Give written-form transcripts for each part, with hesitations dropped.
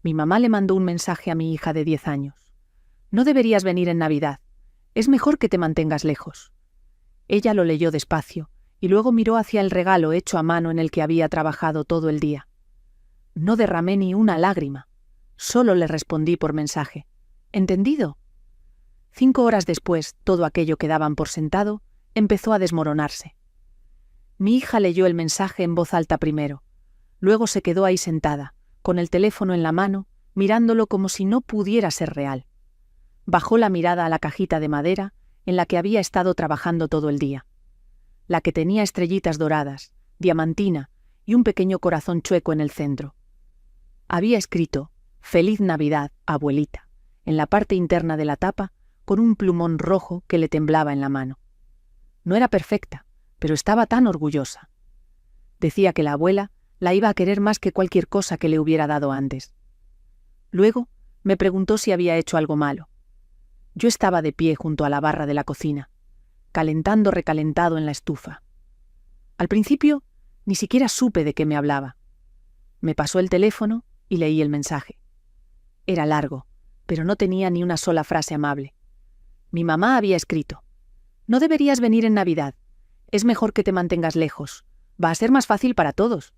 Mi mamá le mandó un mensaje a mi hija de 10 años. No deberías venir en Navidad. Es mejor que te mantengas lejos. Ella lo leyó despacio, y luego miró hacia el regalo hecho a mano en el que había trabajado todo el día. No derramé ni una lágrima. Solo le respondí por mensaje. ¿Entendido? 5 horas después, todo aquello que daban por sentado empezó a desmoronarse. Mi hija leyó el mensaje en voz alta primero. Luego se quedó ahí sentada, con el teléfono en la mano, mirándolo como si no pudiera ser real. Bajó la mirada a la cajita de madera en la que había estado trabajando todo el día. La que tenía estrellitas doradas, diamantina y un pequeño corazón chueco en el centro. Había escrito «Feliz Navidad, abuelita», en la parte interna de la tapa, con un plumón rojo que le temblaba en la mano. No era perfecta, pero estaba tan orgullosa. Decía que la abuela la iba a querer más que cualquier cosa que le hubiera dado antes. Luego me preguntó si había hecho algo malo. Yo estaba de pie junto a la barra de la cocina, calentando recalentado en la estufa. Al principio, ni siquiera supe de qué me hablaba. Me pasó el teléfono y leí el mensaje. Era largo, pero no tenía ni una sola frase amable. Mi mamá había escrito: «No deberías venir en Navidad. Es mejor que te mantengas lejos. Va a ser más fácil para todos».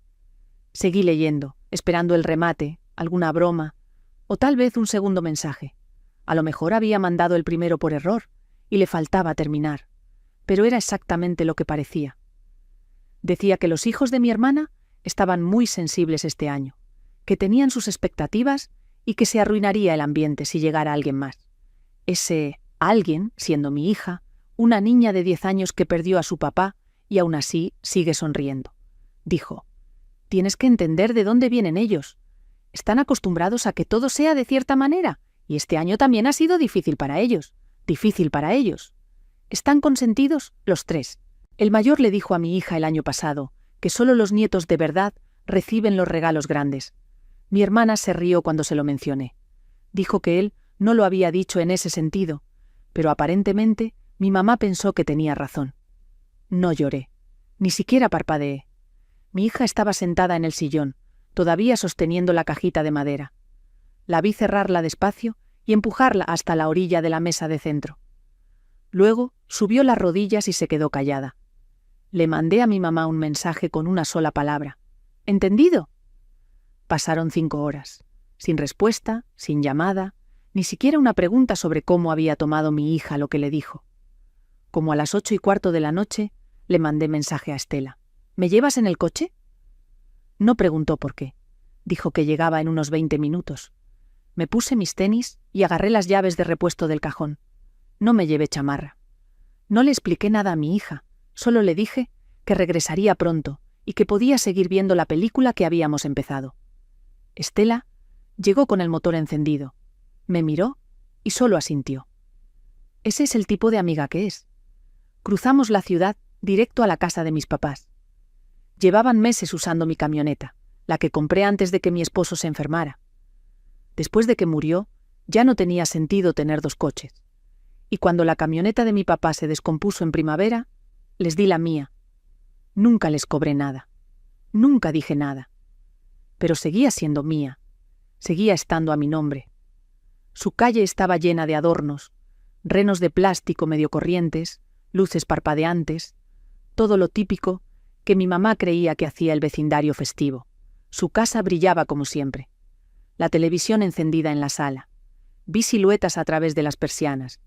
Seguí leyendo, esperando el remate, alguna broma, o tal vez un segundo mensaje. A lo mejor había mandado el primero por error, y le faltaba terminar. Pero era exactamente lo que parecía. Decía que los hijos de mi hermana estaban muy sensibles este año, que tenían sus expectativas y que se arruinaría el ambiente si llegara alguien más. Ese alguien, siendo mi hija, una niña de 10 años que perdió a su papá y aún así sigue sonriendo. Dijo: «Tienes que entender de dónde vienen ellos. Están acostumbrados a que todo sea de cierta manera, y este año también ha sido difícil para ellos. Difícil para ellos. Están consentidos los 3. El mayor le dijo a mi hija el año pasado que solo los nietos de verdad reciben los regalos grandes. Mi hermana se rió cuando se lo mencioné. Dijo que él no lo había dicho en ese sentido, pero aparentemente mi mamá pensó que tenía razón. No lloré. Ni siquiera parpadeé. Mi hija estaba sentada en el sillón, todavía sosteniendo la cajita de madera. La vi cerrarla despacio y empujarla hasta la orilla de la mesa de centro. Luego subió las rodillas y se quedó callada. Le mandé a mi mamá un mensaje con una sola palabra: «¿Entendido?». Pasaron 5 horas, sin respuesta, sin llamada, ni siquiera una pregunta sobre cómo había tomado mi hija lo que le dijo. Como a las 8:15 de la noche, le mandé mensaje a Estela: «¿Me llevas en el coche?». No preguntó por qué. Dijo que llegaba en unos 20 minutos. Me puse mis tenis y agarré las llaves de repuesto del cajón. No me llevé chamarra. No le expliqué nada a mi hija, solo le dije que regresaría pronto y que podía seguir viendo la película que habíamos empezado. Estela llegó con el motor encendido. Me miró y solo asintió. Ese es el tipo de amiga que es. Cruzamos la ciudad directo a la casa de mis papás. Llevaban meses usando mi camioneta, la que compré antes de que mi esposo se enfermara. Después de que murió, ya no tenía sentido tener 2 coches. Y cuando la camioneta de mi papá se descompuso en primavera, les di la mía. Nunca les cobré nada. Nunca dije nada. Pero seguía siendo mía. Seguía estando a mi nombre. Su calle estaba llena de adornos, renos de plástico medio corrientes, luces parpadeantes, todo lo típico que mi mamá creía que hacía el vecindario festivo. Su casa brillaba como siempre. La televisión encendida en la sala. Vi siluetas a través de las persianas.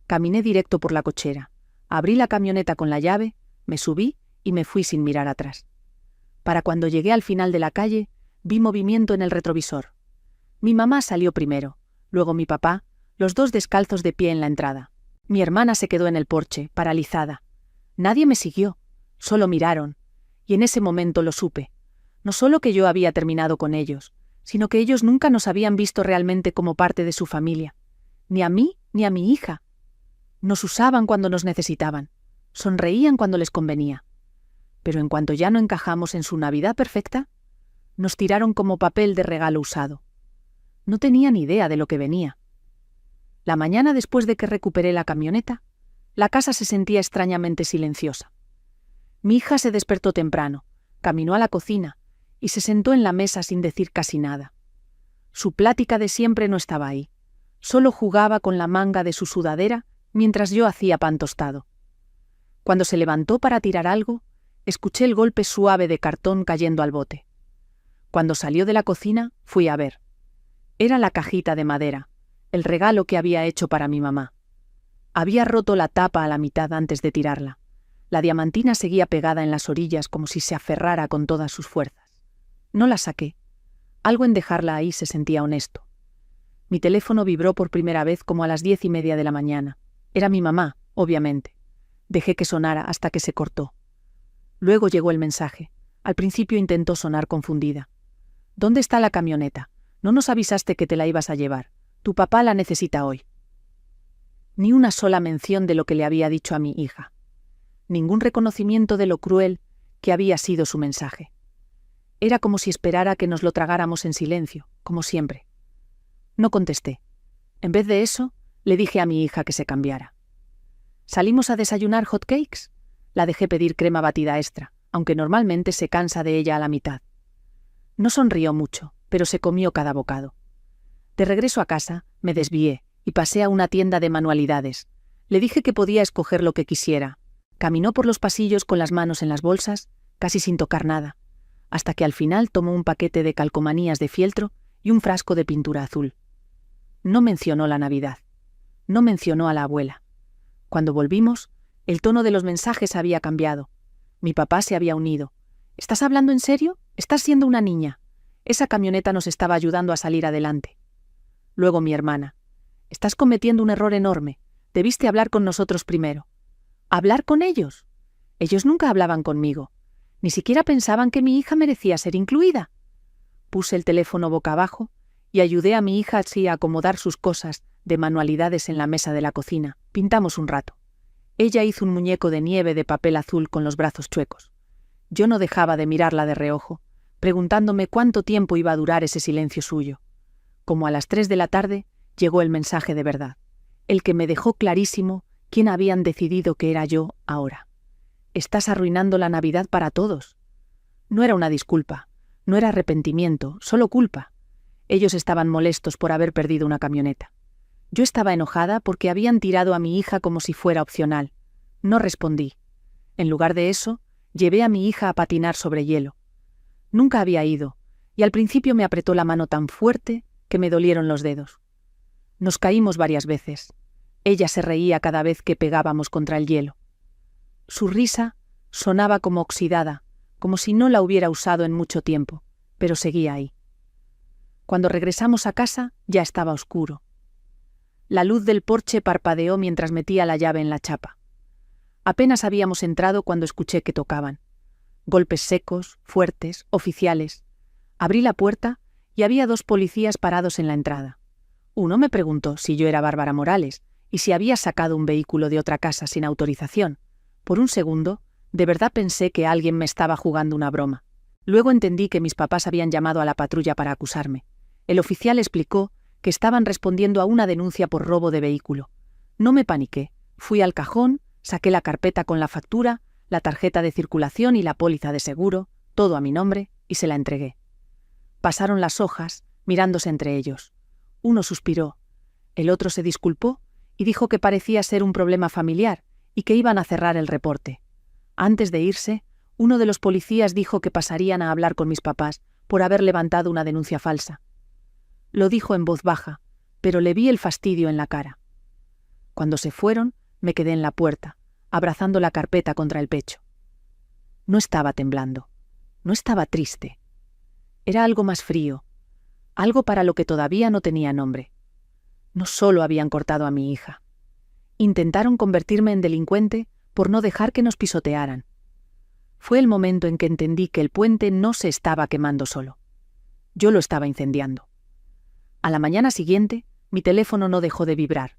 Caminé directo por la cochera. Abrí la camioneta con la llave, me subí y me fui sin mirar atrás. Para cuando llegué al final de la calle, vi movimiento en el retrovisor. Mi mamá salió primero, luego mi papá, los 2 descalzos de pie en la entrada. Mi hermana se quedó en el porche, paralizada. Nadie me siguió, solo miraron, y en ese momento lo supe. No solo que yo había terminado con ellos, sino que ellos nunca nos habían visto realmente como parte de su familia. Ni a mí ni a mi hija. Nos usaban cuando nos necesitaban, sonreían cuando les convenía. Pero en cuanto ya no encajamos en su Navidad perfecta, nos tiraron como papel de regalo usado. No tenían idea de lo que venía. La mañana después de que recuperé la camioneta, la casa se sentía extrañamente silenciosa. Mi hija se despertó temprano, caminó a la cocina y se sentó en la mesa sin decir casi nada. Su plática de siempre no estaba ahí. Solo jugaba con la manga de su sudadera mientras yo hacía pan tostado. Cuando se levantó para tirar algo, escuché el golpe suave de cartón cayendo al bote. Cuando salió de la cocina, fui a ver. Era la cajita de madera, el regalo que había hecho para mi mamá. Había roto la tapa a la mitad antes de tirarla. La diamantina seguía pegada en las orillas como si se aferrara con todas sus fuerzas. No la saqué. Algo en dejarla ahí se sentía honesto. Mi teléfono vibró por primera vez como a las 10:30 de la mañana. Era mi mamá, obviamente. Dejé que sonara hasta que se cortó. Luego llegó el mensaje. Al principio intentó sonar confundida. ¿Dónde está la camioneta? No nos avisaste que te la ibas a llevar. Tu papá la necesita hoy. Ni una sola mención de lo que le había dicho a mi hija. Ningún reconocimiento de lo cruel que había sido su mensaje. Era como si esperara que nos lo tragáramos en silencio, como siempre. No contesté. En vez de eso, le dije a mi hija que se cambiara. ¿Salimos a desayunar hot cakes? La dejé pedir crema batida extra, aunque normalmente se cansa de ella a la mitad. No sonrió mucho, pero se comió cada bocado. De regreso a casa, me desvié y pasé a una tienda de manualidades. Le dije que podía escoger lo que quisiera. Caminó por los pasillos con las manos en las bolsas, casi sin tocar nada, hasta que al final tomó un paquete de calcomanías de fieltro y un frasco de pintura azul. No mencionó la Navidad. No mencionó a la abuela. Cuando volvimos, el tono de los mensajes había cambiado. Mi papá se había unido. ¿Estás hablando en serio? Estás siendo una niña. Esa camioneta nos estaba ayudando a salir adelante. Luego mi hermana. Estás cometiendo un error enorme. Debiste hablar con nosotros primero. ¿Hablar con ellos? Ellos nunca hablaban conmigo. Ni siquiera pensaban que mi hija merecía ser incluida. Puse el teléfono boca abajo y ayudé a mi hija así a acomodar sus cosas de manualidades en la mesa de la cocina. Pintamos un rato. Ella hizo un muñeco de nieve de papel azul con los brazos chuecos. Yo no dejaba de mirarla de reojo, preguntándome cuánto tiempo iba a durar ese silencio suyo. Como a las 3 de la tarde, llegó el mensaje de verdad, el que me dejó clarísimo quién habían decidido que era yo ahora. Estás arruinando la Navidad para todos. No era una disculpa, no era arrepentimiento, solo culpa. Ellos estaban molestos por haber perdido una camioneta. Yo estaba enojada porque habían tirado a mi hija como si fuera opcional. No respondí. En lugar de eso, llevé a mi hija a patinar sobre hielo. Nunca había ido, y al principio me apretó la mano tan fuerte que me dolieron los dedos. Nos caímos varias veces. Ella se reía cada vez que pegábamos contra el hielo. Su risa sonaba como oxidada, como si no la hubiera usado en mucho tiempo, pero seguía ahí. Cuando regresamos a casa, ya estaba oscuro. La luz del porche parpadeó mientras metía la llave en la chapa. Apenas habíamos entrado cuando escuché que tocaban. Golpes secos, fuertes, oficiales. Abrí la puerta y había 2 policías parados en la entrada. Uno me preguntó si yo era Bárbara Morales y si había sacado un vehículo de otra casa sin autorización. Por un segundo, de verdad pensé que alguien me estaba jugando una broma. Luego entendí que mis papás habían llamado a la patrulla para acusarme. El oficial explicó que estaban respondiendo a una denuncia por robo de vehículo. No me paniqué. Fui al cajón, saqué la carpeta con la factura, la tarjeta de circulación y la póliza de seguro, todo a mi nombre, y se la entregué. Pasaron las hojas, mirándose entre ellos. Uno suspiró. El otro se disculpó y dijo que parecía ser un problema familiar y que iban a cerrar el reporte. Antes de irse, uno de los policías dijo que pasarían a hablar con mis papás por haber levantado una denuncia falsa. Lo dijo en voz baja, pero le vi el fastidio en la cara. Cuando se fueron, me quedé en la puerta, abrazando la carpeta contra el pecho. No estaba temblando, no estaba triste. Era algo más frío, algo para lo que todavía no tenía nombre. No solo habían cortado a mi hija. Intentaron convertirme en delincuente por no dejar que nos pisotearan. Fue el momento en que entendí que el puente no se estaba quemando solo. Yo lo estaba incendiando. A la mañana siguiente, mi teléfono no dejó de vibrar.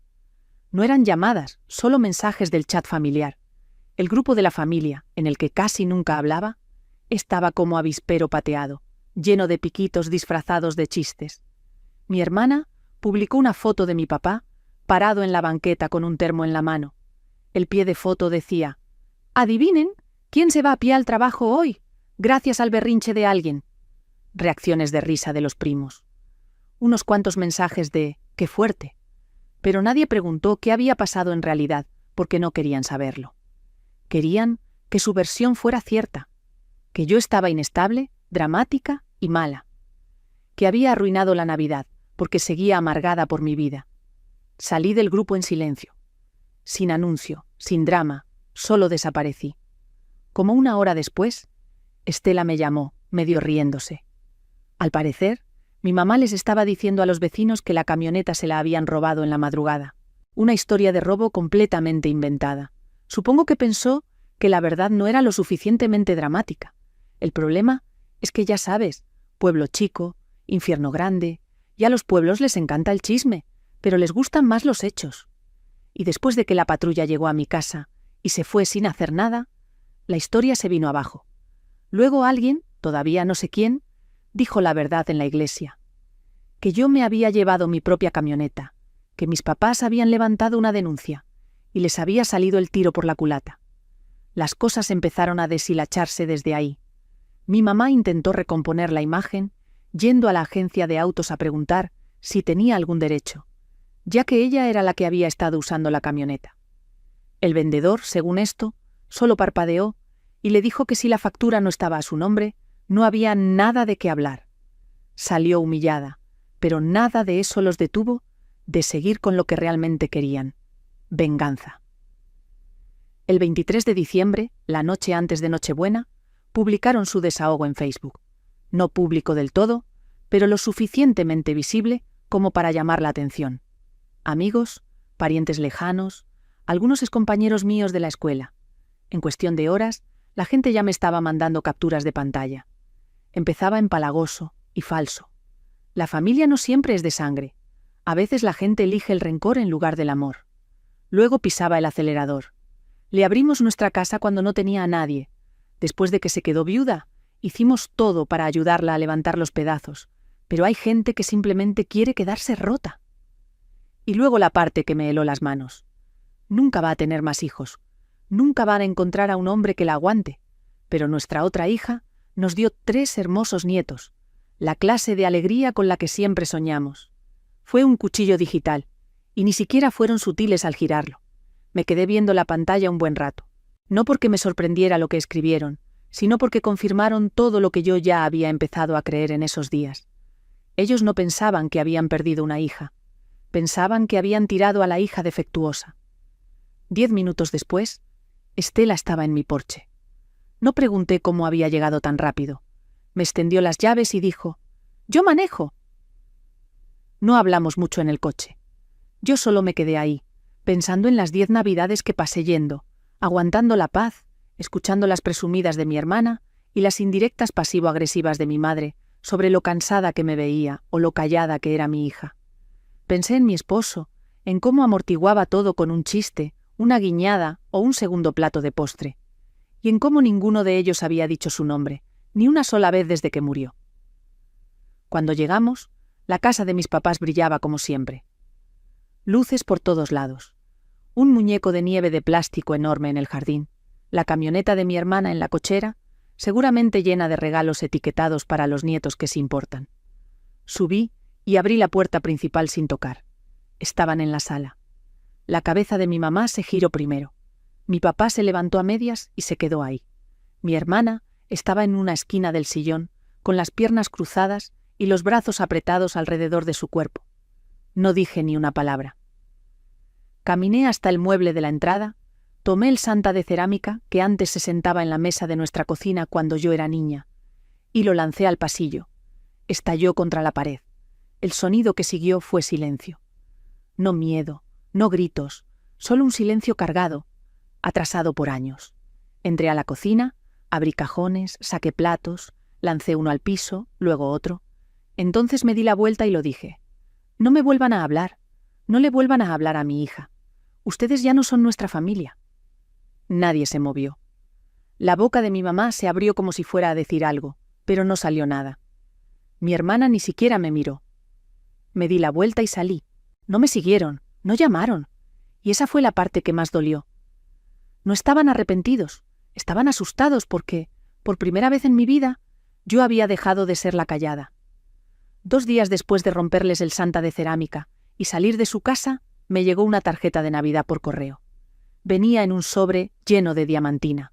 No eran llamadas, solo mensajes del chat familiar. El grupo de la familia, en el que casi nunca hablaba, estaba como avispero pateado, lleno de piquitos disfrazados de chistes. Mi hermana publicó una foto de mi papá, parado en la banqueta con un termo en la mano. El pie de foto decía: «Adivinen, ¿quién se va a pie al trabajo hoy? Gracias al berrinche de alguien». Reacciones de risa de los primos. unos cuantos mensajes de «qué fuerte», pero nadie preguntó qué había pasado en realidad, porque no querían saberlo. Querían que su versión fuera cierta, que yo estaba inestable, dramática y mala, que había arruinado la Navidad, porque seguía amargada por mi vida. Salí del grupo en silencio. Sin anuncio, sin drama, solo desaparecí. Como una hora después, Estela me llamó, medio riéndose. Al parecer, mi mamá les estaba diciendo a los vecinos que la camioneta se la habían robado en la madrugada. Una historia de robo completamente inventada. Supongo que pensó que la verdad no era lo suficientemente dramática. El problema es que ya sabes, pueblo chico, infierno grande, y a los pueblos les encanta el chisme, pero les gustan más los hechos. Y después de que la patrulla llegó a mi casa y se fue sin hacer nada, la historia se vino abajo. Luego alguien, todavía no sé quién, dijo la verdad en la iglesia. Que yo me había llevado mi propia camioneta, que mis papás habían levantado una denuncia y les había salido el tiro por la culata. Las cosas empezaron a deshilacharse desde ahí. Mi mamá intentó recomponer la imagen, yendo a la agencia de autos a preguntar si tenía algún derecho, ya que ella era la que había estado usando la camioneta. El vendedor, según esto, solo parpadeó y le dijo que si la factura no estaba a su nombre, no había nada de qué hablar. Salió humillada, pero nada de eso los detuvo de seguir con lo que realmente querían: venganza. El 23 de diciembre, la noche antes de Nochebuena, publicaron su desahogo en Facebook. No público del todo, pero lo suficientemente visible como para llamar la atención. Amigos, parientes lejanos, algunos excompañeros míos de la escuela. En cuestión de horas, la gente ya me estaba mandando capturas de pantalla. Empezaba empalagoso y falso. La familia no siempre es de sangre. A veces la gente elige el rencor en lugar del amor. Luego pisaba el acelerador. Le abrimos nuestra casa cuando no tenía a nadie. Después de que se quedó viuda, hicimos todo para ayudarla a levantar los pedazos, pero hay gente que simplemente quiere quedarse rota. Y luego la parte que me heló las manos. Nunca va a tener más hijos. Nunca van a encontrar a un hombre que la aguante. Pero nuestra otra hija nos dio 3 hermosos nietos, la clase de alegría con la que siempre soñamos. Fue un cuchillo digital, y ni siquiera fueron sutiles al girarlo. Me quedé viendo la pantalla un buen rato. No porque me sorprendiera lo que escribieron, sino porque confirmaron todo lo que yo ya había empezado a creer en esos días. Ellos no pensaban que habían perdido una hija. Pensaban que habían tirado a la hija defectuosa. 10 minutos después, Estela estaba en mi porche. No pregunté cómo había llegado tan rápido. Me extendió las llaves y dijo: «¡Yo manejo!». No hablamos mucho en el coche. Yo solo me quedé ahí, pensando en las 10 navidades que pasé yendo, aguantando la paz, escuchando las presumidas de mi hermana y las indirectas pasivo-agresivas de mi madre sobre lo cansada que me veía o lo callada que era mi hija. Pensé en mi esposo, en cómo amortiguaba todo con un chiste, una guiñada o un segundo plato de postre, y en cómo ninguno de ellos había dicho su nombre, ni una sola vez desde que murió. Cuando llegamos, la casa de mis papás brillaba como siempre. Luces por todos lados. Un muñeco de nieve de plástico enorme en el jardín, la camioneta de mi hermana en la cochera, seguramente llena de regalos etiquetados para los nietos que se importan. Subí y abrí la puerta principal sin tocar. Estaban en la sala. La cabeza de mi mamá se giró primero. Mi papá se levantó a medias y se quedó ahí. Mi hermana estaba en una esquina del sillón, con las piernas cruzadas y los brazos apretados alrededor de su cuerpo. No dije ni una palabra. Caminé hasta el mueble de la entrada, tomé el santa de cerámica que antes se sentaba en la mesa de nuestra cocina cuando yo era niña, y lo lancé al pasillo. Estalló contra la pared. El sonido que siguió fue silencio. No miedo, no gritos, solo un silencio cargado, atrasado por años. Entré a la cocina, abrí cajones, saqué platos, lancé uno al piso, luego otro. Entonces me di la vuelta y lo dije: «No me vuelvan a hablar, no le vuelvan a hablar a mi hija. Ustedes ya no son nuestra familia». Nadie se movió. La boca de mi mamá se abrió como si fuera a decir algo, pero no salió nada. Mi hermana ni siquiera me miró. Me di la vuelta y salí. No me siguieron, no llamaron. Y esa fue la parte que más dolió. No estaban arrepentidos, estaban asustados porque, por primera vez en mi vida, yo había dejado de ser la callada. 2 días después de romperles el Santa de cerámica y salir de su casa, me llegó una tarjeta de Navidad por correo. Venía en un sobre lleno de diamantina,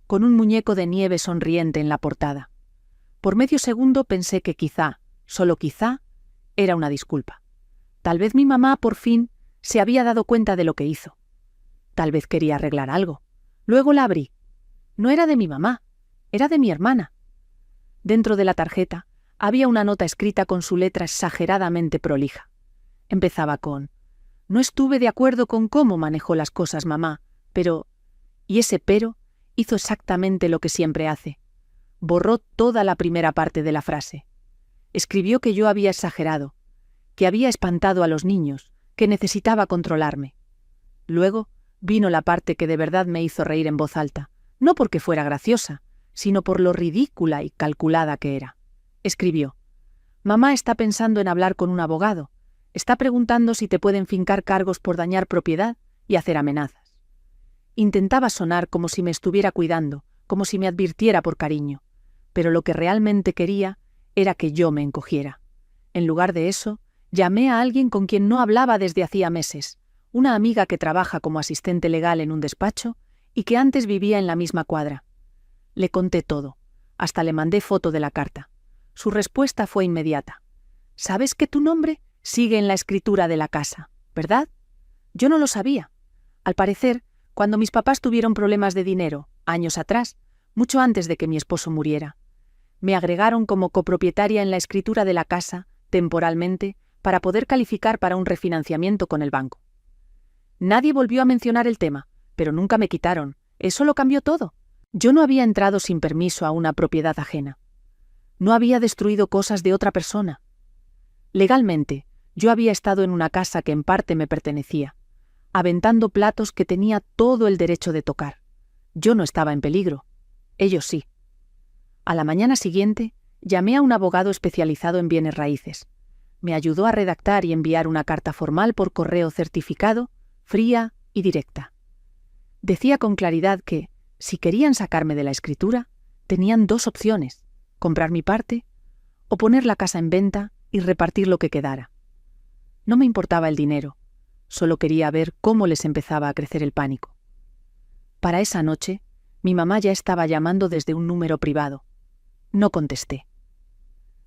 con un muñeco de nieve sonriente en la portada. Por medio segundo pensé que quizá, solo quizá, era una disculpa. Tal vez mi mamá, por fin, se había dado cuenta de lo que hizo. Tal vez quería arreglar algo. Luego la abrí. No era de mi mamá, era de mi hermana. Dentro de la tarjeta había una nota escrita con su letra exageradamente prolija. Empezaba con: «No estuve de acuerdo con cómo manejó las cosas mamá, pero…». Y ese pero hizo exactamente lo que siempre hace. Borró toda la primera parte de la frase. Escribió que yo había exagerado, que había espantado a los niños, que necesitaba controlarme. Luego vino la parte que de verdad me hizo reír en voz alta, no porque fuera graciosa, sino por lo ridícula y calculada que era. Escribió: «Mamá está pensando en hablar con un abogado. Está preguntando si te pueden fincar cargos por dañar propiedad y hacer amenazas». Intentaba sonar como si me estuviera cuidando, como si me advirtiera por cariño, pero lo que realmente quería era que yo me encogiera. En lugar de eso, llamé a alguien con quien no hablaba desde hacía meses, una amiga que trabaja como asistente legal en un despacho y que antes vivía en la misma cuadra. Le conté todo, hasta le mandé foto de la carta. Su respuesta fue inmediata: «¿Sabes que tu nombre sigue en la escritura de la casa, verdad?». Yo no lo sabía. Al parecer, cuando mis papás tuvieron problemas de dinero, años atrás, mucho antes de que mi esposo muriera, me agregaron como copropietaria en la escritura de la casa, temporalmente, para poder calificar para un refinanciamiento con el banco. Nadie volvió a mencionar el tema, pero nunca me quitaron. Eso lo cambió todo. Yo no había entrado sin permiso a una propiedad ajena. No había destruido cosas de otra persona. Legalmente, yo había estado en una casa que en parte me pertenecía, aventando platos que tenía todo el derecho de tocar. Yo no estaba en peligro. Ellos sí. A la mañana siguiente, llamé a un abogado especializado en bienes raíces. Me ayudó a redactar y enviar una carta formal por correo certificado, fría y directa. Decía con claridad que, si querían sacarme de la escritura, tenían 2 opciones: comprar mi parte o poner la casa en venta y repartir lo que quedara. No me importaba el dinero, solo quería ver cómo les empezaba a crecer el pánico. Para esa noche, mi mamá ya estaba llamando desde un número privado. No contesté.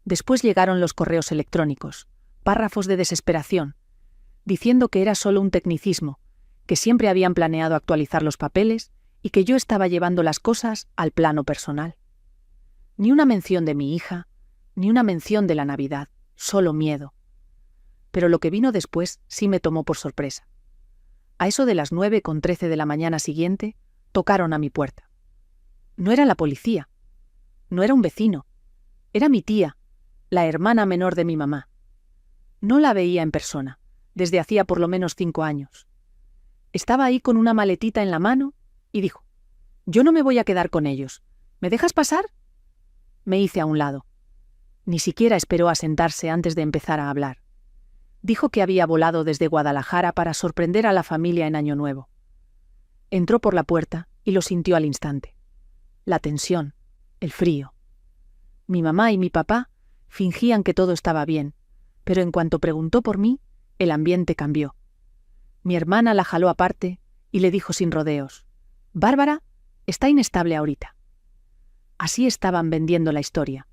Después llegaron los correos electrónicos, párrafos de desesperación, diciendo que era solo un tecnicismo, que siempre habían planeado actualizar los papeles y que yo estaba llevando las cosas al plano personal. Ni una mención de mi hija, ni una mención de la Navidad, solo miedo. Pero lo que vino después sí me tomó por sorpresa. A eso de las 9:13 de la mañana siguiente, tocaron a mi puerta. No era la policía, no era un vecino, era mi tía, la hermana menor de mi mamá. No la veía en persona, desde hacía por lo menos 5 años. Estaba ahí con una maletita en la mano y dijo: «Yo no me voy a quedar con ellos. ¿Me dejas pasar?». Me hice a un lado. Ni siquiera esperó a sentarse antes de empezar a hablar. Dijo que había volado desde Guadalajara para sorprender a la familia en Año Nuevo. Entró por la puerta y lo sintió al instante. La tensión, el frío. Mi mamá y mi papá fingían que todo estaba bien, pero en cuanto preguntó por mí, el ambiente cambió. Mi hermana la jaló aparte y le dijo sin rodeos: «Bárbara está inestable ahorita». Así estaban vendiendo la historia,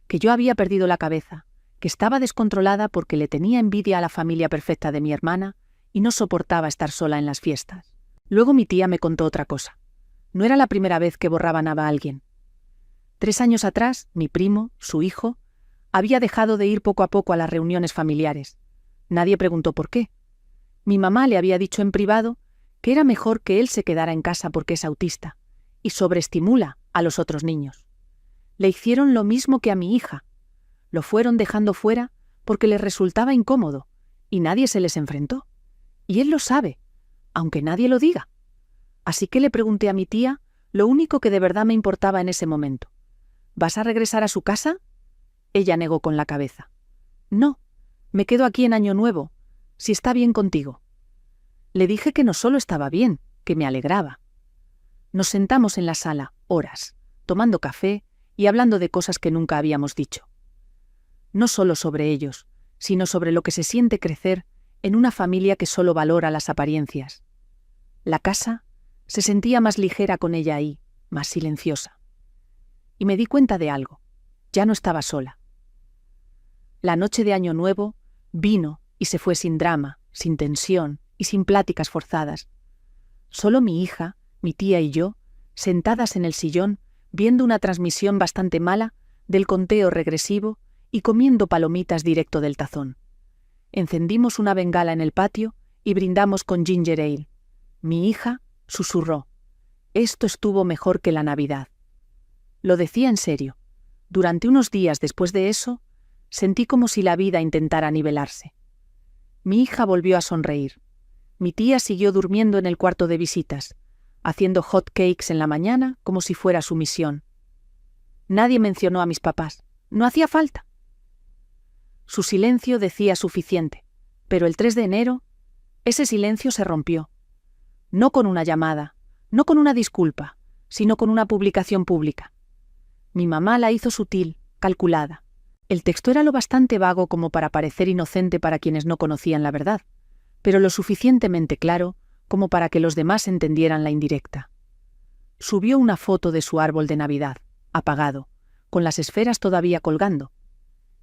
que yo había perdido la cabeza, que estaba descontrolada porque le tenía envidia a la familia perfecta de mi hermana y no soportaba estar sola en las fiestas. Luego mi tía me contó otra cosa. No era la primera vez que borraban a alguien. 3 años atrás, mi primo, su hijo, había dejado de ir poco a poco a las reuniones familiares. Nadie preguntó por qué. Mi mamá le había dicho en privado que era mejor que él se quedara en casa porque es autista y sobreestimula a los otros niños. Le hicieron lo mismo que a mi hija. Lo fueron dejando fuera porque les resultaba incómodo y nadie se les enfrentó. Y él lo sabe, aunque nadie lo diga. Así que le pregunté a mi tía lo único que de verdad me importaba en ese momento: ¿vas a regresar a su casa? Ella negó con la cabeza. No, me quedo aquí en Año Nuevo, si está bien contigo. Le dije que no solo estaba bien, que me alegraba. Nos sentamos en la sala, horas, tomando café y hablando de cosas que nunca habíamos dicho. no solo sobre ellos, sino sobre lo que se siente crecer en una familia que solo valora las apariencias. La casa se sentía más ligera con ella ahí, más silenciosa. Y me di cuenta de algo. Ya no estaba sola. La noche de Año Nuevo vino y se fue sin drama, sin tensión y sin pláticas forzadas. Solo mi hija, mi tía y yo, sentadas en el sillón, viendo una transmisión bastante mala del conteo regresivo y comiendo palomitas directo del tazón. Encendimos una bengala en el patio y brindamos con ginger ale. Mi hija susurró: «Esto estuvo mejor que la Navidad». Lo decía en serio. Durante unos días después de eso, sentí como si la vida intentara nivelarse. Mi hija volvió a sonreír. Mi tía siguió durmiendo en el cuarto de visitas, haciendo hot cakes en la mañana como si fuera su misión. Nadie mencionó a mis papás. No hacía falta. Su silencio decía suficiente, pero el 3 de enero, ese silencio se rompió. No con una llamada, no con una disculpa, sino con una publicación pública. Mi mamá la hizo sutil, calculada. El texto era lo bastante vago como para parecer inocente para quienes no conocían la verdad, pero lo suficientemente claro como para que los demás entendieran la indirecta. Subió una foto de su árbol de Navidad, apagado, con las esferas todavía colgando.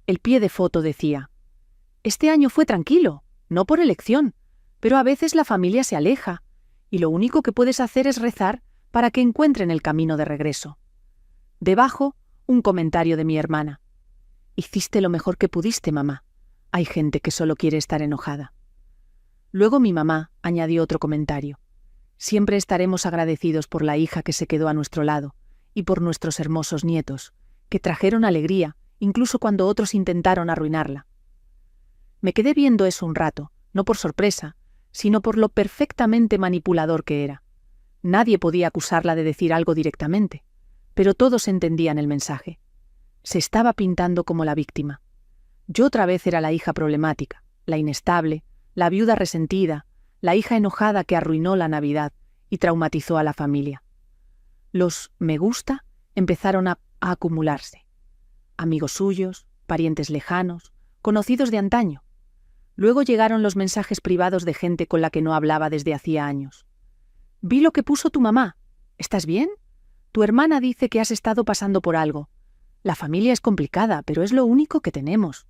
El pie de foto decía: «Este año fue tranquilo, no por elección, pero a veces la familia se aleja, y lo único que puedes hacer es rezar para que encuentren el camino de regreso». Debajo, un comentario de mi hermana: «Hiciste lo mejor que pudiste, mamá. Hay gente que solo quiere estar enojada». Luego mi mamá añadió otro comentario: «Siempre estaremos agradecidos por la hija que se quedó a nuestro lado y por nuestros hermosos nietos, que trajeron alegría, incluso cuando otros intentaron arruinarla». Me quedé viendo eso un rato, no por sorpresa, sino por lo perfectamente manipulador que era. Nadie podía acusarla de decir algo directamente, pero todos entendían el mensaje. Se estaba pintando como la víctima. Yo otra vez era la hija problemática, la inestable, la viuda resentida, la hija enojada que arruinó la Navidad y traumatizó a la familia. Los «me gusta» empezaron a acumularse. Amigos suyos, parientes lejanos, conocidos de antaño. Luego llegaron los mensajes privados de gente con la que no hablaba desde hacía años. «Vi lo que puso tu mamá. ¿Estás bien? Tu hermana dice que has estado pasando por algo. La familia es complicada, pero es lo único que tenemos».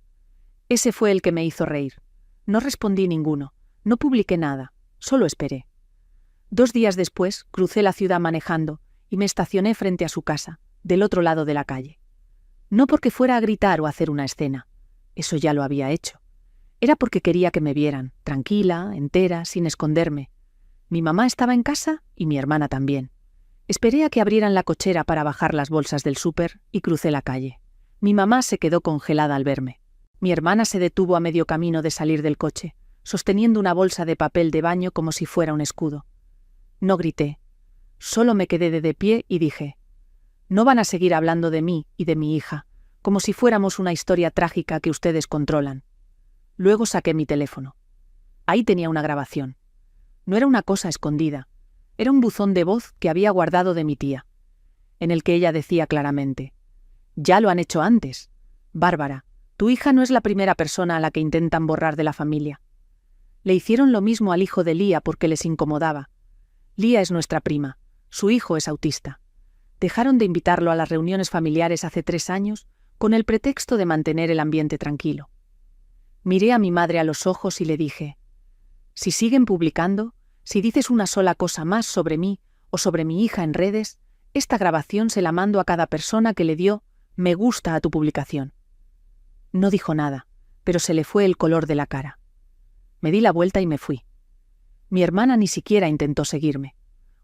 Ese fue el que me hizo reír. No respondí ninguno, no publiqué nada, solo esperé. 2 días después crucé la ciudad manejando y me estacioné frente a su casa, del otro lado de la calle. No porque fuera a gritar o a hacer una escena, eso ya lo había hecho. Era porque quería que me vieran, tranquila, entera, sin esconderme. Mi mamá estaba en casa y mi hermana también. Esperé a que abrieran la cochera para bajar las bolsas del súper y crucé la calle. Mi mamá se quedó congelada al verme. Mi hermana se detuvo a medio camino de salir del coche, sosteniendo una bolsa de papel de baño como si fuera un escudo. No grité, solo me quedé de pie y dije: «No van a seguir hablando de mí y de mi hija, como si fuéramos una historia trágica que ustedes controlan». Luego saqué mi teléfono. Ahí tenía una grabación. No era una cosa escondida, era un buzón de voz que había guardado de mi tía, en el que ella decía claramente: «Ya lo han hecho antes. Bárbara, tu hija no es la primera persona a la que intentan borrar de la familia. Le hicieron lo mismo al hijo de Lía porque les incomodaba. Lía es nuestra prima, su hijo es autista. Dejaron de invitarlo a las reuniones familiares hace 3 años con el pretexto de mantener el ambiente tranquilo». Miré a mi madre a los ojos y le dije: «Si siguen publicando, si dices una sola cosa más sobre mí o sobre mi hija en redes, esta grabación se la mando a cada persona que le dio me gusta a tu publicación». No dijo nada, pero se le fue el color de la cara. Me di la vuelta y me fui. Mi hermana ni siquiera intentó seguirme.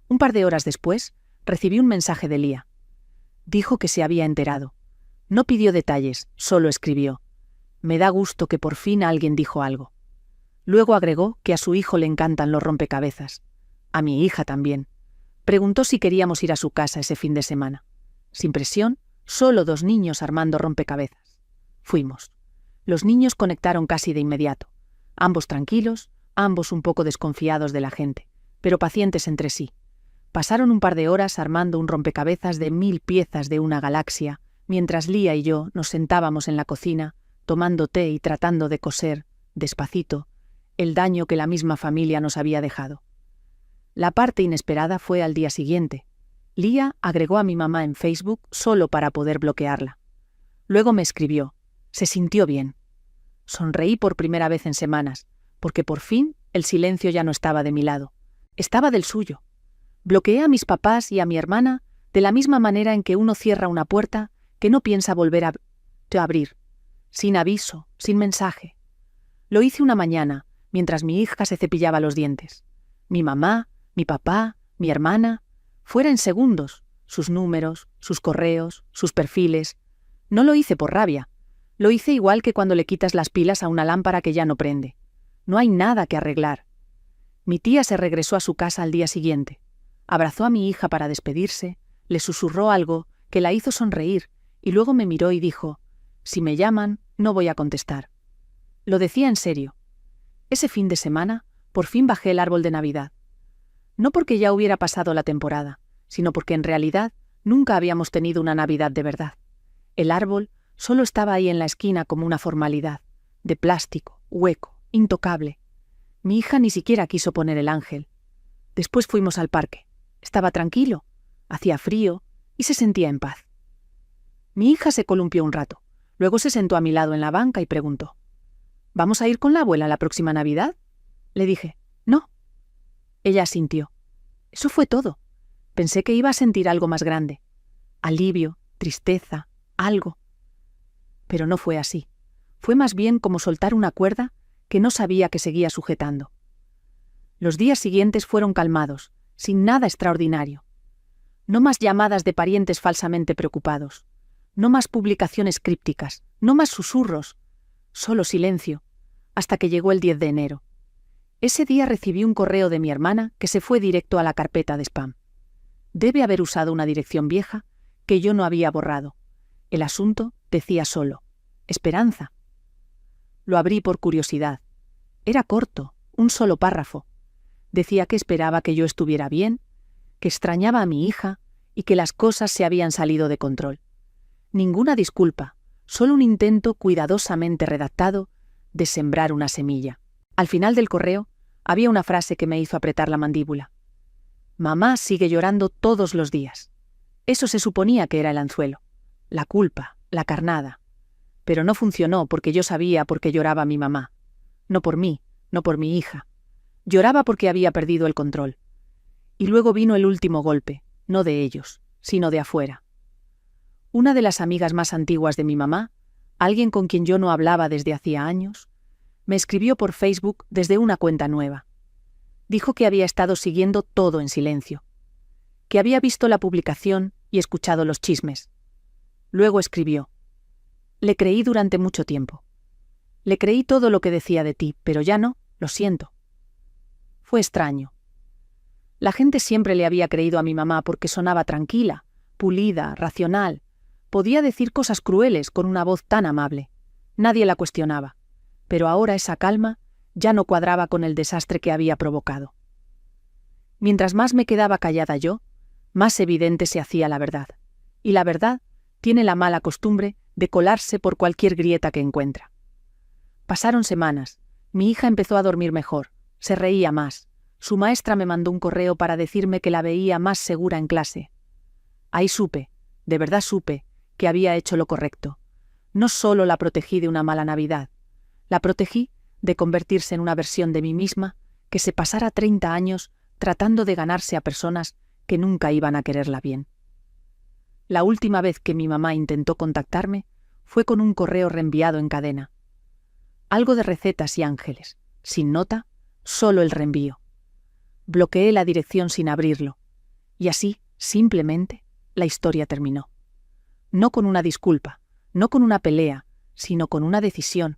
Un par de horas después, recibí un mensaje de Lía. Dijo que se había enterado. No pidió detalles, solo escribió: «Me da gusto que por fin alguien dijo algo». Luego agregó que a su hijo le encantan los rompecabezas. A mi hija también. Preguntó si queríamos ir a su casa ese fin de semana. Sin presión, solo 2 niños armando rompecabezas. Fuimos. Los niños conectaron casi de inmediato. Ambos tranquilos, ambos un poco desconfiados de la gente, pero pacientes entre sí. Pasaron un par de horas armando un rompecabezas de 1000 piezas de una galaxia, mientras Lía y yo nos sentábamos en la cocina, tomando té y tratando de coser, despacito, el daño que la misma familia nos había dejado. La parte inesperada fue al día siguiente. Lía agregó a mi mamá en Facebook solo para poder bloquearla. Luego me escribió. Se sintió bien. Sonreí por primera vez en semanas, porque por fin el silencio ya no estaba de mi lado. Estaba del suyo. Bloqueé a mis papás y a mi hermana de la misma manera en que uno cierra una puerta que no piensa volver a abrir, sin aviso, sin mensaje. Lo hice una mañana, mientras mi hija se cepillaba los dientes. Mi mamá, mi papá, mi hermana, fuera en segundos, sus números, sus correos, sus perfiles. No lo hice por rabia. Lo hice igual que cuando le quitas las pilas a una lámpara que ya no prende. No hay nada que arreglar. Mi tía se regresó a su casa al día siguiente. Abrazó a mi hija para despedirse, le susurró algo que la hizo sonreír y luego me miró y dijo: «Si me llaman, no voy a contestar». Lo decía en serio. Ese fin de semana, por fin bajé el árbol de Navidad. No porque ya hubiera pasado la temporada, sino porque en realidad nunca habíamos tenido una Navidad de verdad. El árbol solo estaba ahí en la esquina como una formalidad, de plástico, hueco, intocable. Mi hija ni siquiera quiso poner el ángel. Después fuimos al parque. Estaba tranquilo, hacía frío y se sentía en paz. Mi hija se columpió un rato, luego se sentó a mi lado en la banca y preguntó: «¿Vamos a ir con la abuela la próxima Navidad?». Le dije: «No». Ella asintió. Eso fue todo. Pensé que iba a sentir algo más grande. Alivio, tristeza, algo. Pero no fue así. Fue más bien como soltar una cuerda que no sabía que seguía sujetando. Los días siguientes fueron calmados, sin nada extraordinario. No más llamadas de parientes falsamente preocupados. No más publicaciones crípticas. No más susurros. Solo silencio, hasta que llegó el 10 de enero. Ese día recibí un correo de mi hermana que se fue directo a la carpeta de spam. Debe haber usado una dirección vieja que yo no había borrado. El asunto decía solo: Esperanza. Lo abrí por curiosidad. Era corto, un solo párrafo. Decía que esperaba que yo estuviera bien, que extrañaba a mi hija y que las cosas se habían salido de control. Ninguna disculpa, solo un intento cuidadosamente redactado de sembrar una semilla. Al final del correo había una frase que me hizo apretar la mandíbula. Mamá sigue llorando todos los días. Eso se suponía que era el anzuelo, la culpa, la carnada. Pero no funcionó porque yo sabía por qué lloraba mi mamá. No por mí, no por mi hija. Lloraba porque había perdido el control. Y luego vino el último golpe, no de ellos, sino de afuera. Una de las amigas más antiguas de mi mamá, alguien con quien yo no hablaba desde hacía años, me escribió por Facebook desde una cuenta nueva. Dijo que había estado siguiendo todo en silencio, que había visto la publicación y escuchado los chismes. Luego escribió: «Le creí durante mucho tiempo. Le creí todo lo que decía de ti, pero ya no, lo siento». Fue extraño. La gente siempre le había creído a mi mamá porque sonaba tranquila, pulida, racional. Podía decir cosas crueles con una voz tan amable. Nadie la cuestionaba. Pero ahora esa calma ya no cuadraba con el desastre que había provocado. Mientras más me quedaba callada yo, más evidente se hacía la verdad. Y la verdad tiene la mala costumbre de colarse por cualquier grieta que encuentra. Pasaron semanas. Mi hija empezó a dormir mejor. Se reía más. Su maestra me mandó un correo para decirme que la veía más segura en clase. Ahí supe, de verdad supe, que había hecho lo correcto. No solo la protegí de una mala Navidad, la protegí de convertirse en una versión de mí misma que se pasara 30 años tratando de ganarse a personas que nunca iban a quererla bien. La última vez que mi mamá intentó contactarme fue con un correo reenviado en cadena. Algo de recetas y ángeles, sin nota, solo el reenvío. Bloqueé la dirección sin abrirlo, y así, simplemente, la historia terminó. No con una disculpa, no con una pelea, sino con una decisión,